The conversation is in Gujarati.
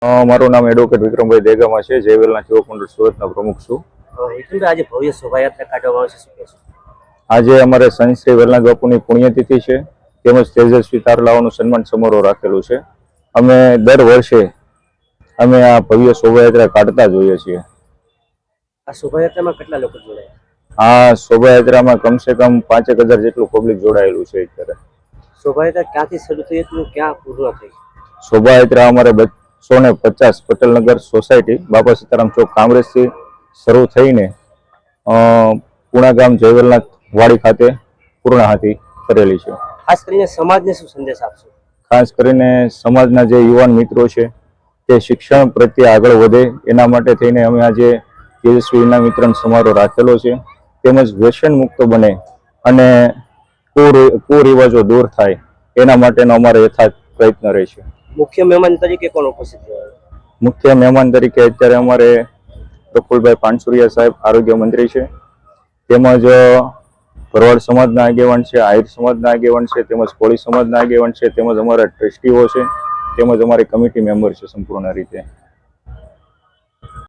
મારું નામ એડવોકેટ વિક્રમભાઈ દેગામા છે. જયવેલના યુવક મંડળ સુરતના પ્રમુખ છું. આજે ભવ્ય શોભાયાત્રા કાઢવામાં આવશે, શું કહેશો? આજે અમારે સંત શ્રી વેલનાથ બાપુની પુણ્યતિથિ છે, તેમજ તેજસ્વી તારલાઓનું સન્માન સમારોહ રાખેલું છે. અમે દર વર્ષે અમે આ ભવ્ય શોભાયાત્રા કાઢતા જોઈએ છીએ. આ શોભાયાત્રામાં કેટલા લોકો જોડાયા? આ શોભાયાત્રામાં કમસે કમ 5,000 જેટલું પબ્લિક જોડાયેલું છે. અત્યારે શોભાયાત્રા ક્યાંથી શરૂ થઈ હતી, ક્યાં પૂર્ણ થઈ? શોભાયાત્રા અમારે 250 પટેલનગર સોસાયટી બાપા સીતારામ ચોક કામરેજથી શરૂ થઈને પુણા ગામ જયવેલનાથ વાડી ખાતે પૂર્ણાહતિ કરેલી છે. ખાસ કરીને સમાજને શું સંદેશ આપશો? ખાસ કરીને સમાજના જે યુવાન મિત્રો છે તે શિક્ષણ પ્રત્યે આગળ વધે એના માટે થઈને અમે આજે તેજસ્વી ઇનામ વિતરણ સમારોહ રાખેલો છે. તેમજ વ્યસન મુક્ત બને અને કુરિવાજો દૂર થાય એના માટેનો અમારો યથાર્થ પ્રયત્ન રહેશે. મુખ્ય મહેમાન તરીકે કોણ ઉપસ્થિત રહ્યા? મુખ્ય મહેમાન તરીકે અત્યારે અમારે પ્રફુલભાઈ પાનસુરિયા સાહેબ આરોગ્ય મંત્રી છે, તેમજ ભરવાડ સમાજના આગેવાન છે, આહિર સમાજના આગેવાન છે, તેમજ કોળી સમાજના આગેવાન છે, તેમજ અમારા ટ્રસ્ટીઓ છે, તેમજ અમારી કમિટી મેમ્બર છે સંપૂર્ણ રીતે.